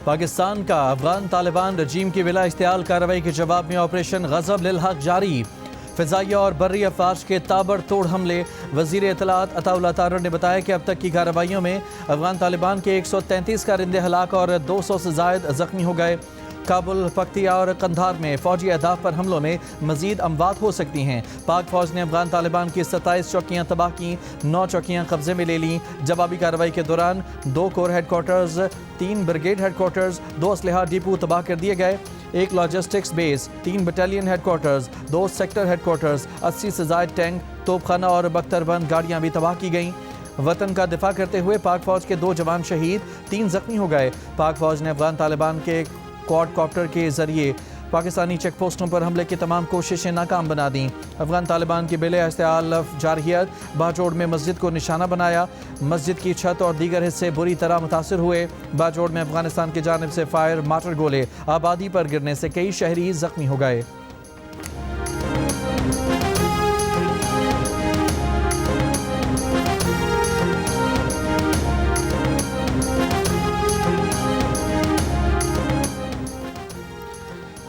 पाकिस्तान का अफगान तालिबान रजीम की बिला इख्तियाल कार्रवाई के जवाब में ऑपरेशन गज़ब लिल हक जारी। फ़िज़ाइया और बर्री अफवाज के ताबड़तोड़ हमले। वज़ीर इत्तलात अताउल्लाह तारर ने बताया कि अब तक की कार्रवाइयों में अफगान तालिबान के 133 कारिंदे हलाक और 200 से ज़ायद ज़ख्मी हो गए। काबुल, पख्तिया और कंधार में फ़ौजी अहदाफ पर हमलों में मज़ीद अमवात हो सकती हैं। पाक फ़ौज ने अफगान तालिबान की 27 चौकियाँ तबाह की, 9 चौकियाँ कब्जे में ले लीं। जवाबी कार्रवाई के दौरान 2 कोर हेडक्वार्टर्स, 3 ब्रिगेड हेडक्वार्टर्स, 2 असलहा डिपो तबाह कर दिए गए, 1 logistics base, 3 battalion headquarters, 2 sector headquarters, 80 से ज़ायद टैंक, तोपखाना और बख्तरबंद गाड़ियाँ भी तबाह की गईं। वतन का दिफा करते हुए पाक फ़ौज के 2 जवान शहीद, 3 ज़ख्मी हो गए। पाक फ़ौज ने अफगान तालिबान के क्वाडकॉप्टर के जरिए पाकिस्तानी चेक पोस्टों पर हमले की तमाम कोशिशें नाकाम बना दी। अफगान तालिबान की बिले इख्तियाल जारहियत बाजोड़ में मस्जिद को निशाना बनाया। मस्जिद की छत और दीगर हिस्से बुरी तरह मुतासर हुए। बाजोड़ में अफगानिस्तान की जानिब से फायर मार्टर गोले आबादी पर गिरने से कई शहरी जख्मी हो गए।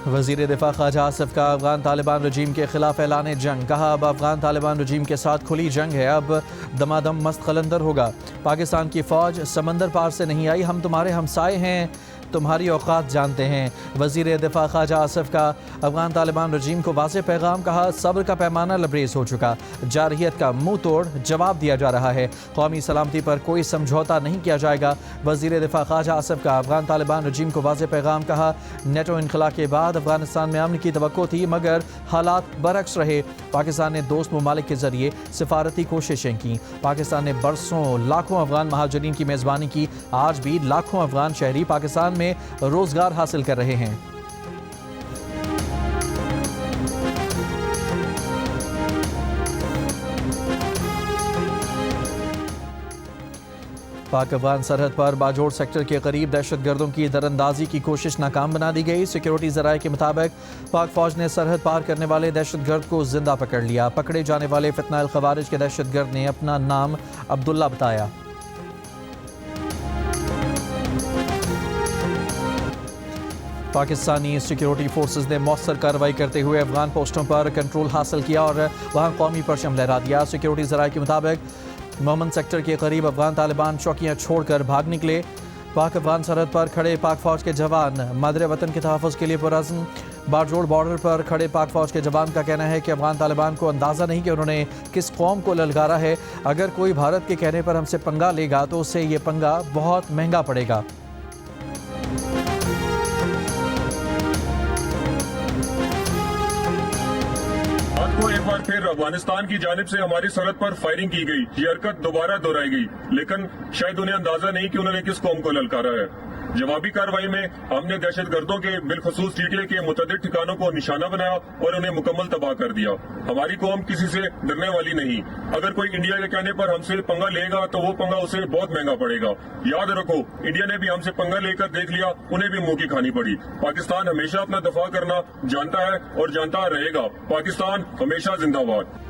वज़ीर दिफा ख्वाजा आसिफ का अफगान तालिबान रजीम के खिलाफ ऐलान जंग। कहा, अब अफगान तालिबान रजीम के साथ खुली जंग है, अब दमादम मस्त कलंदर होगा। पाकिस्तान की फ़ौज समंदर पार से नहीं आई, हम तुम्हारे हमसाए हैं, तुम्हारी औकात जानते हैं। वज़ीर दिफा ख्वाजा आसिफ का अफगान तालिबान रजीम को वाज़ेह पैगाम। कहा, सब्र का पैमाना लबरेज हो चुका, जारहियत का मुँह तोड़ जवाब दिया जा रहा है। कौमी सलामती पर कोई समझौता नहीं किया जाएगा। वज़ीर दिफा ख्वाजा आसिफ का अफगान तालिबान रजीम को वाज़ेह पैगाम। कहा, नेटो इनखला के बाद अफगानिस्तान में अमन की तवक्को थी, मगर हालात बरक्स रहे। पाकिस्तान ने दोस्त ममालिक के जरिए सिफारती कोशिशें की। पाकिस्तान ने बरसों लाखों अफगान महाजरीन की मेज़बानी की। आज भी लाखों अफगान शहरी पाकिस्तान में रोजगार हासिल कर रहे हैं। पाक अफगान सरहद पर बाजोड़ सेक्टर के करीब दहशतगर्दों की दरअंदाजी की कोशिश नाकाम बना दी गई। सिक्योरिटी ज़राए के मुताबिक पाक फौज ने सरहद पार करने वाले दहशतगर्द को जिंदा पकड़ लिया। पकड़े जाने वाले फितनाल खवारिज के दहशतगर्द ने अपना नाम अब्दुल्ला बताया। पाकिस्तानी सिक्योरिटी फोर्सेस ने मौसर कार्रवाई करते हुए अफगान पोस्टों पर कंट्रोल हासिल किया और वहां कौमी परचम लहरा दिया। सिक्योरिटी ज़राए के मुताबिक मोमन सेक्टर के करीब अफगान तालिबान चौकियां छोड़कर भाग निकले। पाक अफगान सरहद पर खड़े पाक फौज के जवान मादरे वतन के तहफ़्फ़ुज़ के लिए पुरअज़्म। बारजोड़ बॉर्डर पर खड़े पाक फौज के जवान का कहना है कि अफगान तालिबान को अंदाज़ा नहीं कि उन्होंने किस कौम को ललकारा है। अगर कोई भारत के कहने पर हमसे पंगा लेगा तो उससे ये पंगा बहुत महंगा पड़ेगा। को एक बार फिर अफगानिस्तान की जानिब से हमारी सरहद पर फायरिंग की गई। ये हरकत दोबारा दोहराई गई, लेकिन शायद उन्हें अंदाजा नहीं कि उन्होंने किस कौम को ललकारा है। जवाबी कार्रवाई में हमने दहशतगर्दों के बिलखसूस टीटीए के मुतअद्दिद ठिकानों को निशाना बनाया और उन्हें मुकम्मल तबाह कर दिया। हमारी कौम किसी से डरने वाली नहीं। अगर कोई इंडिया के कहने पर हमसे पंगा लेगा तो वो पंगा उसे बहुत महंगा पड़ेगा। याद रखो, इंडिया ने भी हमसे पंगा लेकर देख लिया, उन्हें भी मुंह की खानी पड़ी। पाकिस्तान हमेशा अपना दफा करना जानता है और जानता रहेगा। पाकिस्तान हमेशा जिंदाबाद।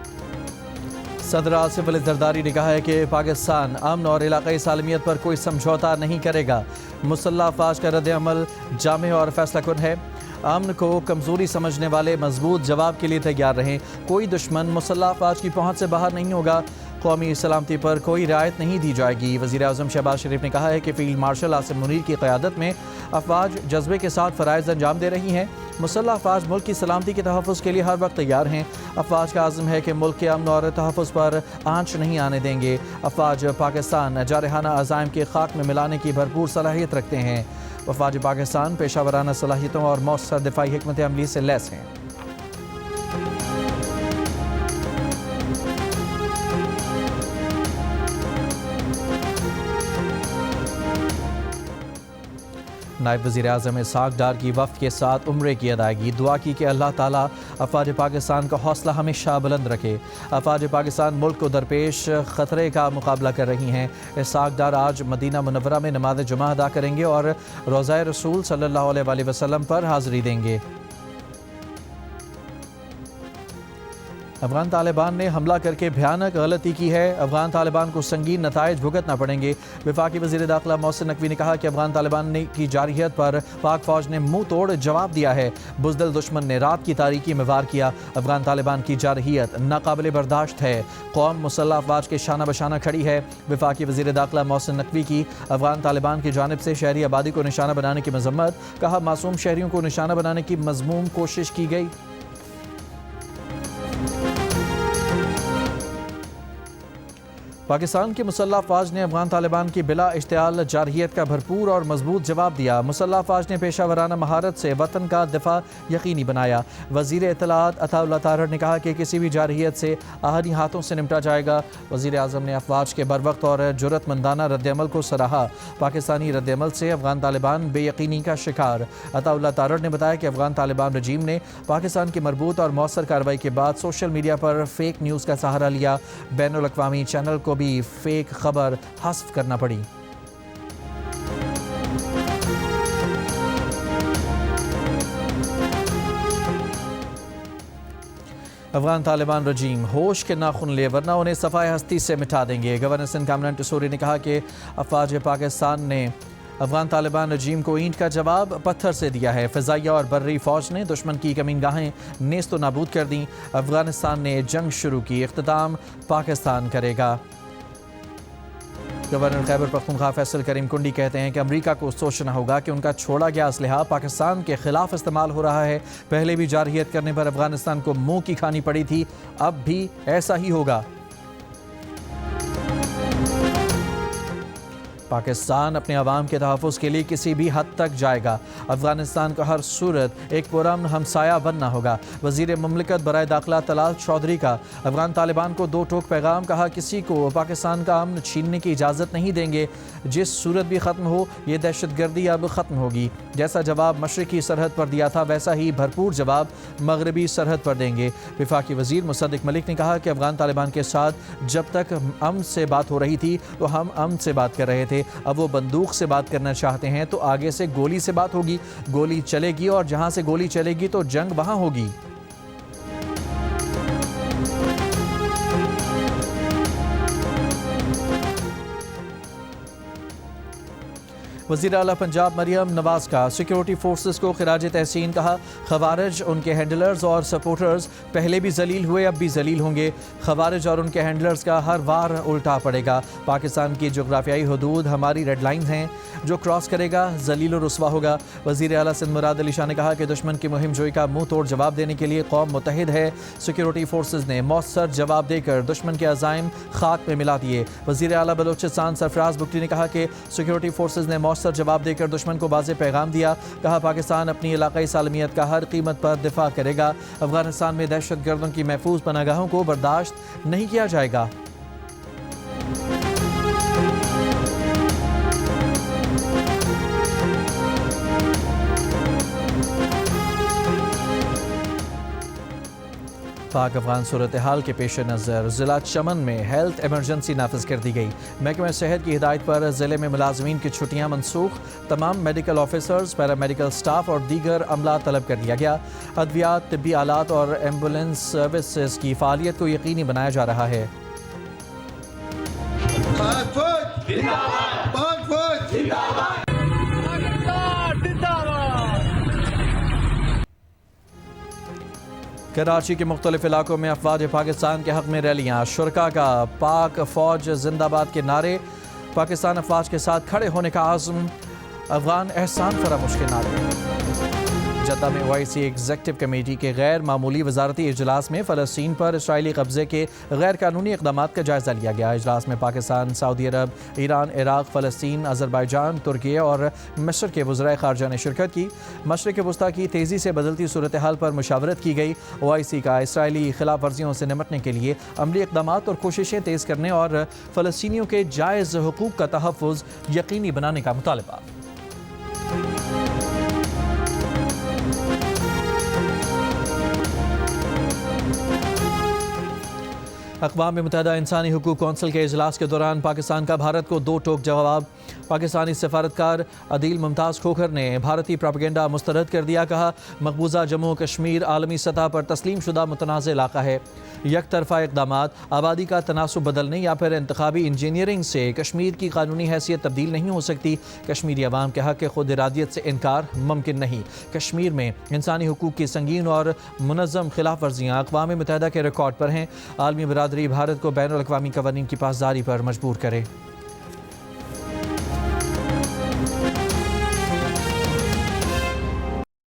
सदर आसिफ अली जरदारी ने कहा है कि पाकिस्तान अमन और इलाकाई सालमियत पर कोई समझौता नहीं करेगा। मुसल्लह अफवाज का रद्द अमल जामे और फैसला कुन है। अमन को कमज़ोरी समझने वाले मजबूत जवाब के लिए तैयार रहें। कोई दुश्मन मुसल्लह अफवाज की पहुँच से बाहर नहीं होगा। कौमी सलामती पर कोई रियायत नहीं दी जाएगी। वज़ीर आज़म शहबाज शरीफ ने कहा है कि फ़ील्ड मार्शल आसिम मुनीर की क़यादत में अफवाज जज्बे के साथ फ़राइज़ अंजाम दे रही हैं। मुसल्लह अफवाज मुल्क की सलामती के तहफ़्फ़ुज़ के लिए हर वक्त तैयार हैं। अफवाज का आज़म है कि मुल्क के अमन और तहफ़्फ़ुज़ पर आंच नहीं आने देंगे। अफवाज पाकिस्तान जारहाना अज़ाइम के खाक में मिलाने की भरपूर सलाहियत रखते हैं। अफवाज पाकिस्तान पेशा वराना सलाहियतों और मौसर दिफाई हिकमत अमली से लैस हैं। नायब वज़ीर आज़म इसहाक़ डार की वफ़द के साथ उम्रे की अदायगी। दुआ की कि अल्लाह ताला अफ़वाज पाकिस्तान का हौसला हमेशा बुलंद रखे। अफ़वाज पाकिस्तान मुल्क को दरपेश ख़तरे का मुकाबला कर रही हैं। इसहाक़ डार आज मदीना मुनव्वरा में नमाज जुमा अदा करेंगे और रोज़ाए रसूल सल्लल्लाहु अलैहि वसल्लम पर हाज़िरी देंगे। अफगान तालिबान ने हमला करके भयानक गलती की है। अफगान तालिबान को संगीन नताइज भुगतना पड़ेंगे। वफाकी वज़ीर दाखिला मोहसिन नकवी ने कहा कि अफगान तालिबान की जारहियत पर पाक फौज ने मुंह तोड़ जवाब दिया है। बुज़दिल दुश्मन ने रात की तारीकी में वार किया। अफगान तालिबान की जारहियत नाकाबिले बर्दाश्त है। कौम मुसल्लह अफवाज के शाना बशाना खड़ी है। वफाकी वज़ीर दाखिला मोहसिन नकवी की अफगान तालिबान की जानिब से शहरी आबादी को निशाना बनाने की मजम्मत। कहा मासूम शहरियों को निशाना बनाने की मज़मूम कोशिश की गई। पाकिस्तान की मुसल्लह अफवाज ने अफगान तालिबान की बिला इश्तियाल जारहियत का भरपूर और मजबूत जवाब दिया। मुसल्लह अफवाज ने पेशा वराना महारत से वतन का दिफा यकीनी बनाया। वज़ीर इत्तलात अताउल्लाह तारड़ ने कहा कि किसी भी जारहियत से आहनी हाथों से निपटा जाएगा। वज़ीर आज़म ने अफवाज के बरवक्त और जुर्रतमंदाना रद्दअमल को सराहा। पाकिस्तानी रद्दअमल से अफगान तालिबान बेयकीनी का शिकार। अताउल्लाह तारड़ ने बताया कि अफगान तालिबान रजीम ने पाकिस्तान की मरबूत और मौसर कार्रवाई के बाद सोशल मीडिया पर फेक न्यूज़ का सहारा लिया। बैनुल अक़वामी चैनल को भी फेक खबर हस्फ करना पड़ी। अफगान तालिबान रजीम होश के नाखुन ले वरना उन्हें सफाए हस्ती से मिटा देंगे। गवर्नर सिंध कामरान टसूरी ने कहा कि अफवाज पाकिस्तान ने अफगान तालिबान रजीम को ईंट का जवाब पत्थर से दिया है। फ़िज़ाइया और बर्री फ़ौज ने दुश्मन की कमीनगाहें नेस्त नाबूद कर दी। अफगानिस्तान ने जंग शुरू की, इख्तिताम पाकिस्तान करेगा। गवर्नर खैबर पख्तूनख्वा फैसल करीम कुंडी कहते हैं कि अमेरिका को सोचना होगा कि उनका छोड़ा गया असलहा पाकिस्तान के खिलाफ इस्तेमाल हो रहा है। पहले भी जारहियत करने पर अफगानिस्तान को मुंह की खानी पड़ी थी, अब भी ऐसा ही होगा। पाकिस्तान अपने अवाम के तहफ़्फ़ुज़ के लिए किसी भी हद तक जाएगा। अफगानिस्तान को हर सूरत एक पुरअमन हमसाया बनना होगा। वज़ीर मुमलिकत बराए दाखिला तलाल चौधरी का अफगान तालिबान को दो टोक पैगाम। कहा किसी को पाकिस्तान का अमन छीनने की इजाज़त नहीं देंगे। जिस सूरत भी ख़त्म हो ये दहशतगर्दी अब ख़त्म होगी। जैसा जवाब मशरिकी सरहद पर दिया था वैसा ही भरपूर जवाब मगरबी सरहद पर देंगे। वफाकी वज़ीर मुसद्दिक मलिक ने कहा कि अफगान तालिबान के साथ जब तक अमन से बात हो रही थी तो हम अमन से बात कर रहे थे। अब वो बंदूक से बात करना चाहते हैं तो आगे से गोली से बात होगी। गोली चलेगी और जहां से गोली चलेगी तो जंग वहां होगी। वज़ीर आला पंजाब मरियम नवाज का सिक्योरिटी फोर्सेस को खिराज तहसीन। कहा खवारिज उनके हैंडलर्स और सपोर्टर्स पहले भी जलील हुए अब भी जलील होंगे। खवारिज और उनके हैंडलर्स का हर वार उल्टा पड़ेगा। पाकिस्तान की जोग्राफियाई हदूद हमारी रेड लाइन हैं, जो क्रॉस करेगा जलील और रुस्वा होगा। वज़ीर आला सिंध मुराद अली शाह ने कहा कि दुश्मन की मुहिम जोई का मुंह तोड़ जवाब देने के लिए कौम मुत्तहिद है। सिक्योरिटी फोर्सेस ने मौसर जवाब देकर दुश्मन के अज़ाइम खाक में मिला दिए। वज़ीर आला बलोचिस्तान सरफराज बुगटी ने कहा कि सिक्योरिटी फोर्सेस ने मौसर जवाब देकर दुश्मन को वाज़ेह पैगाम दिया। कहा पाकिस्तान अपनी इलाकाई सालमियत का हर कीमत पर दिफा करेगा। अफगानिस्तान में दहशतगर्दों की महफूज पनागाहों को बर्दाश्त नहीं किया जाएगा। पाक अफगान सूरत हाल के पेश नज़र ज़िला चमन में हेल्थ एमरजेंसी नाफिज कर दी गई। महकमा सेहत की हिदायत पर ज़िले में मुलाजमीन की छुट्टियां मनसूख। तमाम मेडिकल ऑफिसर्स, पैरामेडिकल स्टाफ और दीगर अमला तलब कर दिया गया। अद्वियात, तिब्बी आलात और एम्बुलेंस सर्विसेज की फ़ालियत को यकीनी बनाया जा रहा है। कराची के मुख्तलिफ इलाकों में अफवाज पाकिस्तान के हक़ में रैलियाँ। शुरका का पाक फ़ौज जिंदाबाद के नारे। पाकिस्तान अफवाज के साथ खड़े होने का आज़म। अफगान एहसान फरामोश के नारे। जद्दा में OIC एग्जेक्टिव कमेटी के गैर मामूली वजारती इजलास में फ़लस्तीन पर इसराइली कब्ज़े के गैर कानूनी इक़दाम का जायज़ा लिया गया। इजलास में पाकिस्तान, सऊदी अरब, ईरान, इराक़, फ़लस्तीन, अज़रबैजान, तुर्की और मिस्र के वज़राए ख़ारजा ने शिरकत की। मशरिक़ वस्ता की तेज़ी से बदलती सूरत हाल पर मुशावरत की गई। OIC का इसराइली खिलाफ वर्जियों से निपटने के लिए अमली इक़दाम और कोशिशें तेज़ करने और फ़लस्तीनियों के जायज़ हुकूक़ का तहफ़्फ़ुज़ यकीनी बनाने का मुतालबा। अक़वाम मुत्तहिदा इंसानी हुकूक कौंसिल के इजलास के दौरान पाकिस्तान का भारत को दो टोक जवाब। पाकिस्तानी सफारतकार अदील मुमताज़ खोखर ने भारतीय प्रोपेगेंडा मुस्तरद कर दिया। कहा, मकबूजा जम्मू कश्मीर आलमी सतह पर तस्लीम शुदा मुतनाज़ इलाका है। एक तरफ़ा इक़दामात आबादी का तनासुब बदलने या फिर इंतखाबी इंजीनियरिंग से कश्मीर की कानूनी हैसियत तब्दील नहीं हो सकती। कश्मीरी अवाम के हक़ खुद इरादियत से इनकार मुमकिन नहीं। कश्मीर में इंसानी हुकूक की संगीन और मुनज़्ज़म खिलाफ वर्जियाँ अक़वाम मुत्तहिदा के रिकॉर्ड पर हैं। आलमी बरादरी भारत को बैनुल अक़वामी क़वानीन की पासदारी पर मजबूर करे।